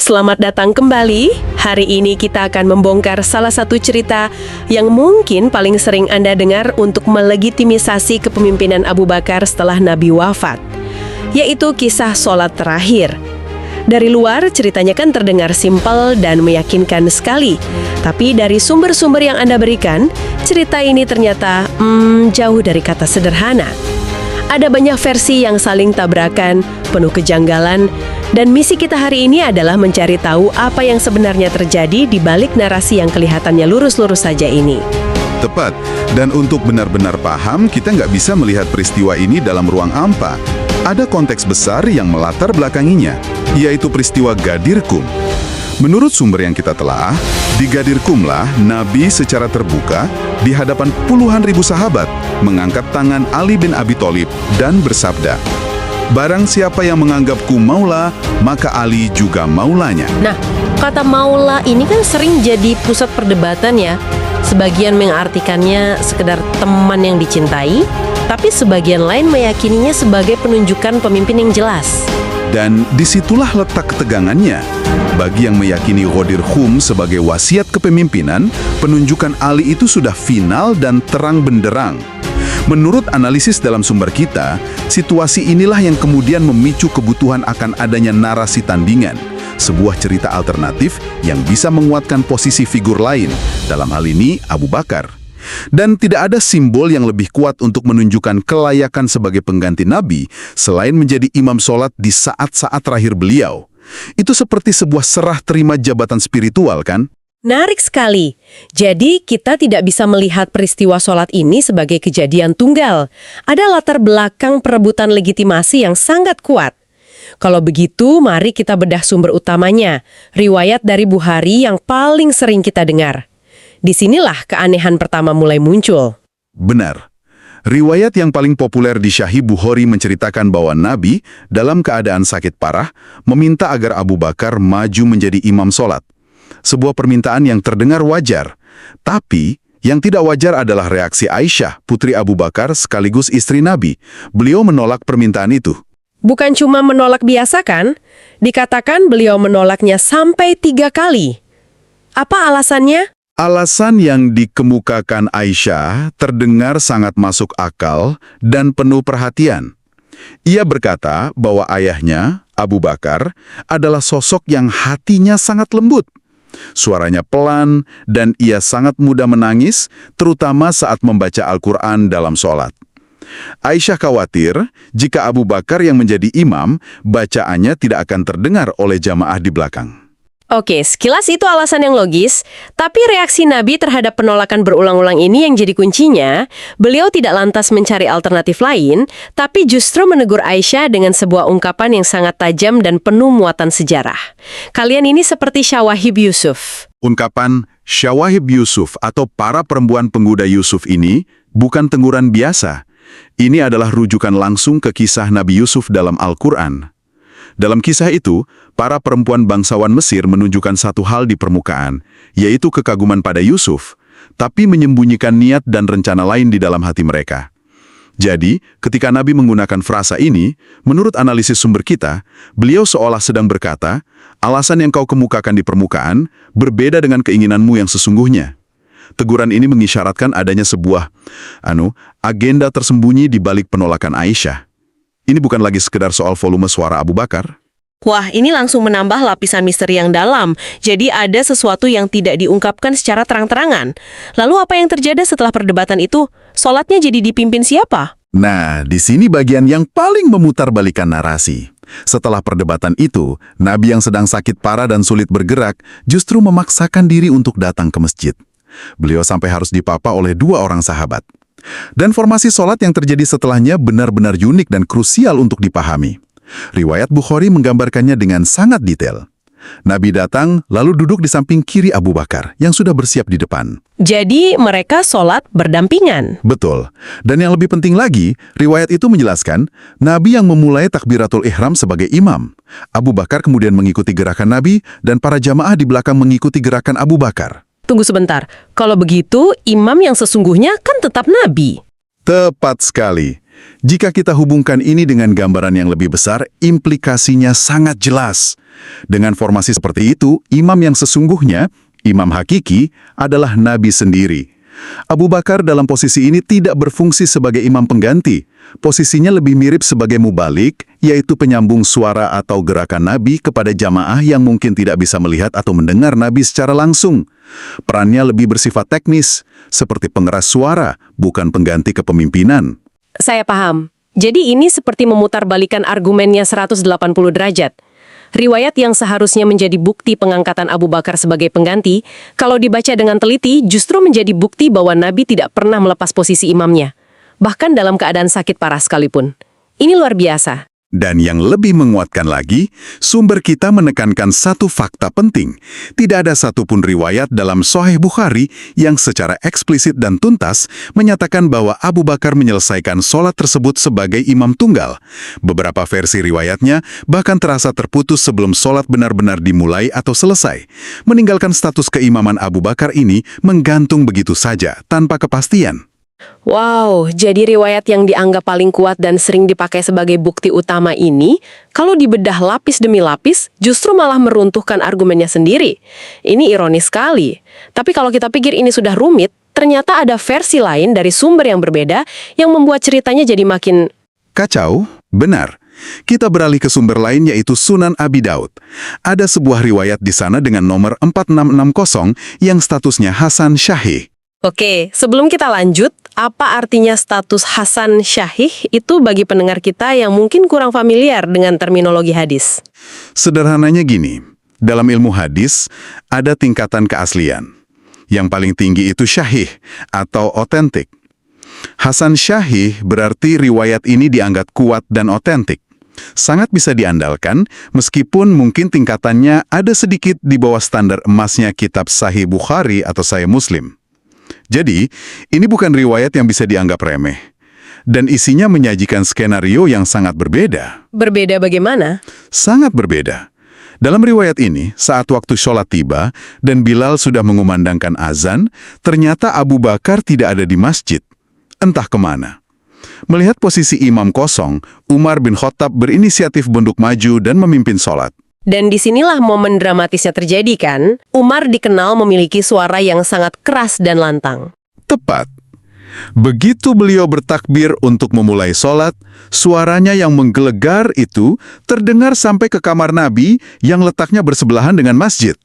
Selamat datang kembali. Hari ini kita akan membongkar salah satu cerita yang mungkin paling sering Anda dengar untuk melegitimasi kepemimpinan Abu Bakar setelah Nabi wafat, yaitu kisah sholat terakhir. Dari luar, ceritanya kan terdengar simpel dan meyakinkan sekali. Tapi dari sumber-sumber yang Anda berikan, cerita ini ternyata jauh dari kata sederhana. Ada banyak versi yang saling tabrakan, penuh kejanggalan, dan misi kita hari ini adalah mencari tahu apa yang sebenarnya terjadi di balik narasi yang kelihatannya lurus-lurus saja ini. Tepat, dan untuk benar-benar paham, kita nggak bisa melihat peristiwa ini dalam ruang hampa. Ada konteks besar yang melatar belakanginya, yaitu peristiwa Ghadir Qum. Menurut sumber yang kita telah, di Ghadir Qumlah, Nabi secara terbuka di hadapan puluhan ribu sahabat mengangkat tangan Ali bin Abi Thalib dan bersabda, "Barang siapa yang menganggapku maula, maka Ali juga maulanya." Nah, kata maula ini kan sering jadi pusat perdebatan ya. Sebagian mengartikannya sekedar teman yang dicintai, tapi sebagian lain meyakininya sebagai penunjukan pemimpin yang jelas. Dan disitulah letak ketegangannya. Bagi yang meyakini Ghadir Qum sebagai wasiat kepemimpinan, penunjukan Ali itu sudah final dan terang benderang. Menurut analisis dalam sumber kita, situasi inilah yang kemudian memicu kebutuhan akan adanya narasi tandingan, sebuah cerita alternatif yang bisa menguatkan posisi figur lain, dalam hal ini Abu Bakar. Dan tidak ada simbol yang lebih kuat untuk menunjukkan kelayakan sebagai pengganti Nabi selain menjadi imam sholat di saat-saat terakhir beliau. Itu seperti sebuah serah terima jabatan spiritual, kan? Menarik sekali. Jadi kita tidak bisa melihat peristiwa sholat ini sebagai kejadian tunggal. Ada latar belakang perebutan legitimasi yang sangat kuat. Kalau begitu, mari kita bedah sumber utamanya, riwayat dari Bukhari yang paling sering kita dengar. Disinilah keanehan pertama mulai muncul. Benar. Riwayat yang paling populer di Sahih Bukhari menceritakan bahwa Nabi, dalam keadaan sakit parah, meminta agar Abu Bakar maju menjadi imam sholat. Sebuah permintaan yang terdengar wajar. Tapi, yang tidak wajar adalah reaksi Aisyah, putri Abu Bakar sekaligus istri Nabi. Beliau menolak permintaan itu. Bukan cuma menolak biasa kan? Dikatakan beliau menolaknya sampai 3 kali. Apa alasannya? Alasan yang dikemukakan Aisyah terdengar sangat masuk akal dan penuh perhatian. Ia berkata bahwa ayahnya, Abu Bakar, adalah sosok yang hatinya sangat lembut. Suaranya pelan dan ia sangat mudah menangis, terutama saat membaca Al-Quran dalam sholat. Aisyah khawatir jika Abu Bakar yang menjadi imam, bacaannya tidak akan terdengar oleh jamaah di belakang. Oke, sekilas itu alasan yang logis, tapi reaksi Nabi terhadap penolakan berulang-ulang ini yang jadi kuncinya, beliau tidak lantas mencari alternatif lain, tapi justru menegur Aisyah dengan sebuah ungkapan yang sangat tajam dan penuh muatan sejarah. Kalian ini seperti Syawahib Yusuf. Ungkapan Syawahib Yusuf atau para perempuan penggoda Yusuf ini bukan teguran biasa. Ini adalah rujukan langsung ke kisah Nabi Yusuf dalam Al-Quran. Dalam kisah itu, para perempuan bangsawan Mesir menunjukkan satu hal di permukaan, yaitu kekaguman pada Yusuf, tapi menyembunyikan niat dan rencana lain di dalam hati mereka. Jadi, ketika Nabi menggunakan frasa ini, menurut analisis sumber kita, beliau seolah sedang berkata, alasan yang kau kemukakan di permukaan berbeda dengan keinginanmu yang sesungguhnya. Teguran ini mengisyaratkan adanya sebuah agenda tersembunyi di balik penolakan Aisyah. Ini bukan lagi sekedar soal volume suara Abu Bakar. Wah, ini langsung menambah lapisan misteri yang dalam. Jadi ada sesuatu yang tidak diungkapkan secara terang-terangan. Lalu apa yang terjadi setelah perdebatan itu? Sholatnya jadi dipimpin siapa? Nah, di sini bagian yang paling memutarbalikkan narasi. Setelah perdebatan itu, Nabi yang sedang sakit parah dan sulit bergerak justru memaksakan diri untuk datang ke masjid. Beliau sampai harus dipapa oleh 2 orang sahabat. Dan formasi sholat yang terjadi setelahnya benar-benar unik dan krusial untuk dipahami. Riwayat Bukhari menggambarkannya dengan sangat detail. Nabi datang lalu duduk di samping kiri Abu Bakar yang sudah bersiap di depan. Jadi mereka sholat berdampingan. Betul. Dan yang lebih penting lagi, riwayat itu menjelaskan Nabi yang memulai takbiratul ihram sebagai imam. Abu Bakar kemudian mengikuti gerakan Nabi dan para jamaah di belakang mengikuti gerakan Abu Bakar. Tunggu sebentar, kalau begitu imam yang sesungguhnya kan tetap Nabi. Tepat sekali. Jika kita hubungkan ini dengan gambaran yang lebih besar, implikasinya sangat jelas. Dengan formasi seperti itu, imam yang sesungguhnya, imam hakiki, adalah Nabi sendiri. Abu Bakar dalam posisi ini tidak berfungsi sebagai imam pengganti. Posisinya lebih mirip sebagai mubalik, yaitu penyambung suara atau gerakan Nabi kepada jamaah yang mungkin tidak bisa melihat atau mendengar Nabi secara langsung. Perannya lebih bersifat teknis, seperti pengeras suara, bukan pengganti kepemimpinan. Saya paham. Jadi ini seperti memutarbalikkan argumennya 180 derajat. Riwayat yang seharusnya menjadi bukti pengangkatan Abu Bakar sebagai pengganti, kalau dibaca dengan teliti justru menjadi bukti bahwa Nabi tidak pernah melepas posisi imamnya. Bahkan dalam keadaan sakit parah sekalipun. Ini luar biasa. Dan yang lebih menguatkan lagi, sumber kita menekankan satu fakta penting. Tidak ada satupun riwayat dalam Sahih Bukhari yang secara eksplisit dan tuntas menyatakan bahwa Abu Bakar menyelesaikan sholat tersebut sebagai imam tunggal. Beberapa versi riwayatnya bahkan terasa terputus sebelum sholat benar-benar dimulai atau selesai. Meninggalkan status keimaman Abu Bakar ini menggantung begitu saja, tanpa kepastian. Wow, jadi riwayat yang dianggap paling kuat dan sering dipakai sebagai bukti utama ini, kalau dibedah lapis demi lapis, justru malah meruntuhkan argumennya sendiri. Ini ironis sekali. Tapi kalau kita pikir ini sudah rumit, ternyata ada versi lain dari sumber yang berbeda yang membuat ceritanya jadi makin... Kacau? Benar. Kita beralih ke sumber lain yaitu Sunan Abi Daud. Ada sebuah riwayat di sana dengan nomor 4660 yang statusnya Hasan Syahih. Oke, sebelum kita lanjut, apa artinya status Hasan Syahih itu bagi pendengar kita yang mungkin kurang familiar dengan terminologi hadis? Sederhananya gini, dalam ilmu hadis ada tingkatan keaslian. Yang paling tinggi itu syahih atau otentik. Hasan Syahih berarti riwayat ini dianggap kuat dan otentik. Sangat bisa diandalkan meskipun mungkin tingkatannya ada sedikit di bawah standar emasnya kitab Sahih Bukhari atau Sahih Muslim. Jadi, ini bukan riwayat yang bisa dianggap remeh. Dan isinya menyajikan skenario yang sangat berbeda. Berbeda bagaimana? Sangat berbeda. Dalam riwayat ini, saat waktu sholat tiba dan Bilal sudah mengumandangkan azan, ternyata Abu Bakar tidak ada di masjid. Entah kemana. Melihat posisi imam kosong, Umar bin Khattab berinisiatif bunduk maju dan memimpin sholat. Dan disinilah momen dramatisnya terjadi kan? Umar dikenal memiliki suara yang sangat keras dan lantang. Tepat. Begitu beliau bertakbir untuk memulai sholat, suaranya yang menggelegar itu terdengar sampai ke kamar Nabi yang letaknya bersebelahan dengan masjid.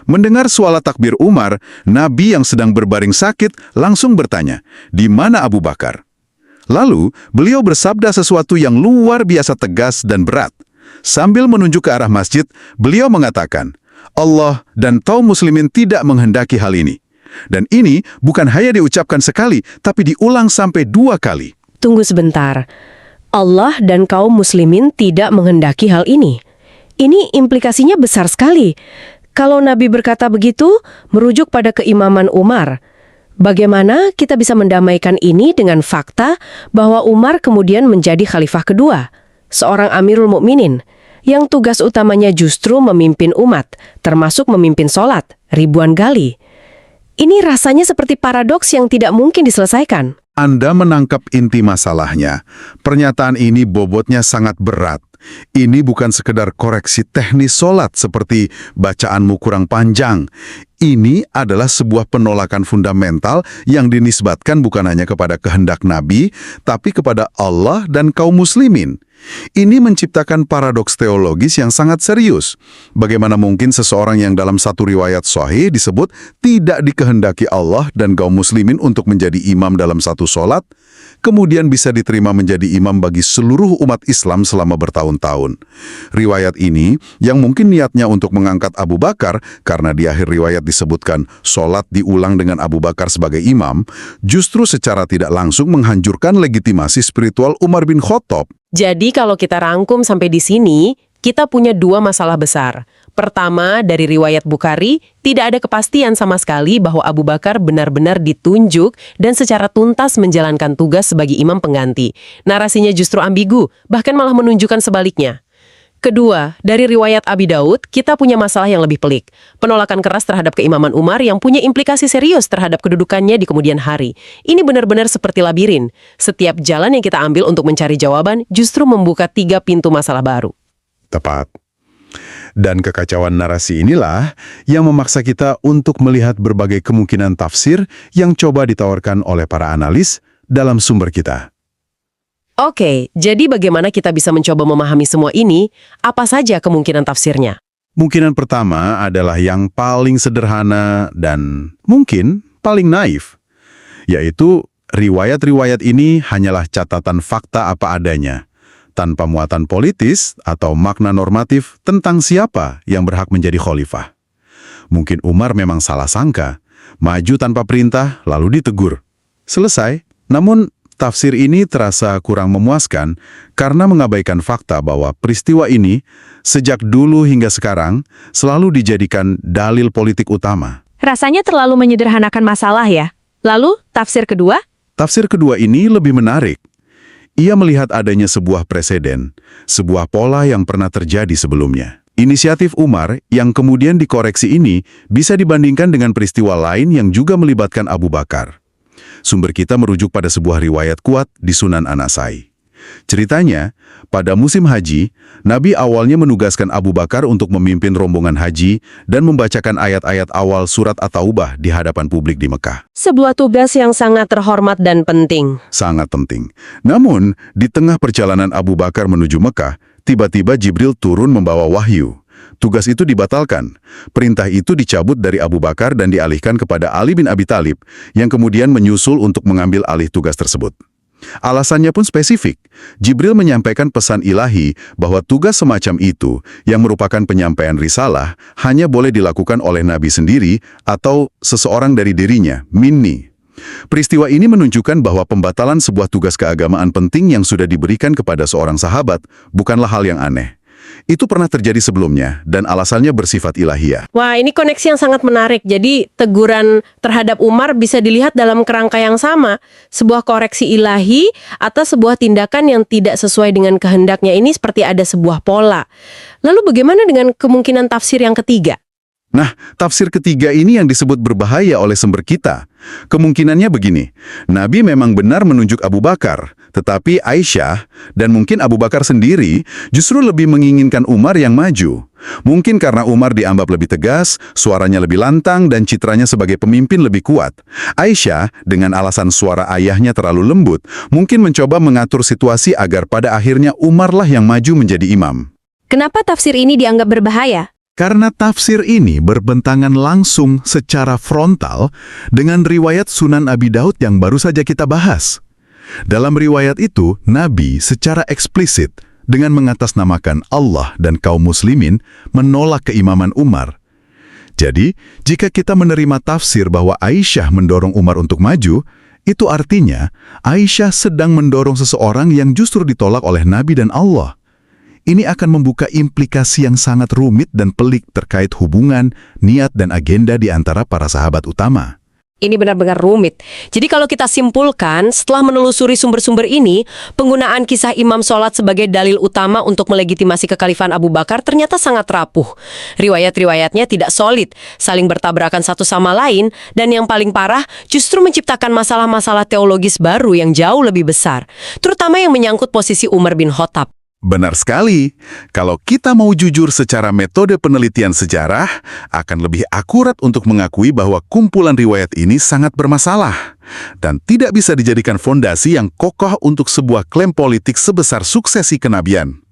Mendengar suara takbir Umar, Nabi yang sedang berbaring sakit langsung bertanya, "Di mana Abu Bakar?" Lalu, beliau bersabda sesuatu yang luar biasa tegas dan berat. Sambil menunjuk ke arah masjid, beliau mengatakan, Allah dan kaum muslimin tidak menghendaki hal ini. Dan ini bukan hanya diucapkan sekali, tapi diulang sampai 2 kali. Tunggu sebentar. Allah dan kaum muslimin tidak menghendaki hal ini. Ini implikasinya besar sekali. Kalau Nabi berkata begitu, merujuk pada keimaman Umar. Bagaimana kita bisa mendamaikan ini dengan fakta bahwa Umar kemudian menjadi khalifah kedua? Seorang Amirul Mukminin, yang tugas utamanya justru memimpin umat, termasuk memimpin sholat, ribuan kali. Ini rasanya seperti paradoks yang tidak mungkin diselesaikan. Anda menangkap inti masalahnya. Pernyataan ini bobotnya sangat berat. Ini bukan sekedar koreksi teknis sholat seperti bacaanmu kurang panjang. Ini adalah sebuah penolakan fundamental yang dinisbatkan bukan hanya kepada kehendak Nabi, tapi kepada Allah dan kaum muslimin. Ini menciptakan paradoks teologis yang sangat serius. Bagaimana mungkin seseorang yang dalam satu riwayat sahih disebut tidak dikehendaki Allah dan kaum muslimin untuk menjadi imam dalam satu sholat, kemudian bisa diterima menjadi imam bagi seluruh umat Islam selama bertahun-tahun. Riwayat ini, yang mungkin niatnya untuk mengangkat Abu Bakar, karena di akhir riwayat disebutkan sholat diulang dengan Abu Bakar sebagai imam, justru secara tidak langsung menghancurkan legitimasi spiritual Umar bin Khattab. Jadi kalau kita rangkum sampai di sini, kita punya 2 masalah besar. Pertama, dari riwayat Bukhari, tidak ada kepastian sama sekali bahwa Abu Bakar benar-benar ditunjuk dan secara tuntas menjalankan tugas sebagai imam pengganti. Narasinya justru ambigu, bahkan malah menunjukkan sebaliknya. Kedua, dari riwayat Abi Daud, kita punya masalah yang lebih pelik. Penolakan keras terhadap keimaman Umar yang punya implikasi serius terhadap kedudukannya di kemudian hari. Ini benar-benar seperti labirin. Setiap jalan yang kita ambil untuk mencari jawaban justru membuka 3 pintu masalah baru. Tepat. Dan kekacauan narasi inilah yang memaksa kita untuk melihat berbagai kemungkinan tafsir yang coba ditawarkan oleh para analis dalam sumber kita. Oke, jadi bagaimana kita bisa mencoba memahami semua ini? Apa saja kemungkinan tafsirnya? Kemungkinan pertama adalah yang paling sederhana dan mungkin paling naif, yaitu riwayat-riwayat ini hanyalah catatan fakta apa adanya, tanpa muatan politis atau makna normatif tentang siapa yang berhak menjadi khalifah. Mungkin Umar memang salah sangka, maju tanpa perintah lalu ditegur. Selesai. Namun, tafsir ini terasa kurang memuaskan karena mengabaikan fakta bahwa peristiwa ini sejak dulu hingga sekarang selalu dijadikan dalil politik utama. Rasanya terlalu menyederhanakan masalah ya. Lalu, tafsir kedua? Tafsir kedua ini lebih menarik. Ia melihat adanya sebuah preseden, sebuah pola yang pernah terjadi sebelumnya. Inisiatif Umar yang kemudian dikoreksi ini bisa dibandingkan dengan peristiwa lain yang juga melibatkan Abu Bakar. Sumber kita merujuk pada sebuah riwayat kuat di Sunan An-Nasai. Ceritanya, pada musim haji, Nabi awalnya menugaskan Abu Bakar untuk memimpin rombongan haji dan membacakan ayat-ayat awal surat At-Taubah di hadapan publik di Mekah. Sebuah tugas yang sangat terhormat dan penting. Sangat penting. Namun, di tengah perjalanan Abu Bakar menuju Mekah, tiba-tiba Jibril turun membawa wahyu. Tugas itu dibatalkan. Perintah itu dicabut dari Abu Bakar dan dialihkan kepada Ali bin Abi Thalib, yang kemudian menyusul untuk mengambil alih tugas tersebut. Alasannya pun spesifik. Jibril menyampaikan pesan ilahi bahwa tugas semacam itu, yang merupakan penyampaian risalah, hanya boleh dilakukan oleh Nabi sendiri atau seseorang dari dirinya, minni. Peristiwa ini menunjukkan bahwa pembatalan sebuah tugas keagamaan penting yang sudah diberikan kepada seorang sahabat bukanlah hal yang aneh. Itu pernah terjadi sebelumnya, dan alasannya bersifat ilahiyah. Wah, ini koneksi yang sangat menarik. Jadi, teguran terhadap Umar bisa dilihat dalam kerangka yang sama. Sebuah koreksi ilahi atau sebuah tindakan yang tidak sesuai dengan kehendaknya ini seperti ada sebuah pola. Lalu bagaimana dengan kemungkinan tafsir yang ketiga? Nah, tafsir ketiga ini yang disebut berbahaya oleh sumber kita. Kemungkinannya begini, Nabi memang benar menunjuk Abu Bakar, tetapi Aisyah dan mungkin Abu Bakar sendiri justru lebih menginginkan Umar yang maju. Mungkin karena Umar dianggap lebih tegas, suaranya lebih lantang, dan citranya sebagai pemimpin lebih kuat. Aisyah, dengan alasan suara ayahnya terlalu lembut, mungkin mencoba mengatur situasi agar pada akhirnya Umarlah yang maju menjadi imam. Kenapa tafsir ini dianggap berbahaya? Karena tafsir ini berbentangan langsung secara frontal dengan riwayat Sunan Abi Daud yang baru saja kita bahas. Dalam riwayat itu, Nabi secara eksplisit dengan mengatasnamakan Allah dan kaum muslimin menolak keimaman Umar. Jadi, jika kita menerima tafsir bahwa Aisyah mendorong Umar untuk maju, itu artinya Aisyah sedang mendorong seseorang yang justru ditolak oleh Nabi dan Allah. Ini akan membuka implikasi yang sangat rumit dan pelik terkait hubungan, niat, dan agenda di antara para sahabat utama. Ini benar-benar rumit. Jadi kalau kita simpulkan, setelah menelusuri sumber-sumber ini, penggunaan kisah imam sholat sebagai dalil utama untuk melegitimasi kekhalifahan Abu Bakar ternyata sangat rapuh. Riwayat-riwayatnya tidak solid, saling bertabrakan satu sama lain, dan yang paling parah, justru menciptakan masalah-masalah teologis baru yang jauh lebih besar, terutama yang menyangkut posisi Umar bin Khattab. Benar sekali. Kalau kita mau jujur secara metode penelitian sejarah, akan lebih akurat untuk mengakui bahwa kumpulan riwayat ini sangat bermasalah dan tidak bisa dijadikan fondasi yang kokoh untuk sebuah klaim politik sebesar suksesi kenabian.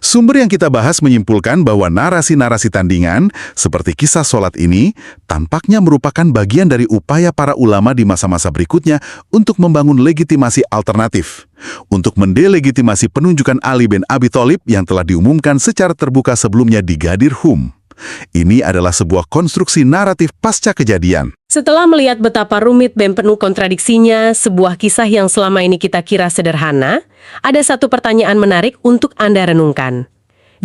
Sumber yang kita bahas menyimpulkan bahwa narasi-narasi tandingan seperti kisah sholat ini tampaknya merupakan bagian dari upaya para ulama di masa-masa berikutnya untuk membangun legitimasi alternatif, untuk mendelegitimasi penunjukan Ali bin Abi Thalib yang telah diumumkan secara terbuka sebelumnya di Ghadir Hum. Ini adalah sebuah konstruksi naratif pasca kejadian. Setelah melihat betapa rumit dan penuh kontradiksinya, sebuah kisah yang selama ini kita kira sederhana, ada satu pertanyaan menarik untuk Anda renungkan.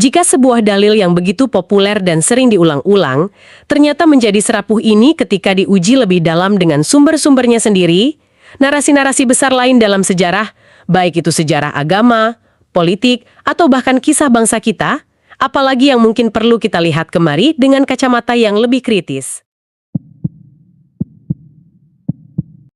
Jika sebuah dalil yang begitu populer dan sering diulang-ulang, ternyata menjadi serapuh ini ketika diuji lebih dalam dengan sumber-sumbernya sendiri, narasi-narasi besar lain dalam sejarah, baik itu sejarah agama, politik, atau bahkan kisah bangsa kita, Apalagi yang mungkin perlu kita lihat kemari dengan kacamata yang lebih kritis?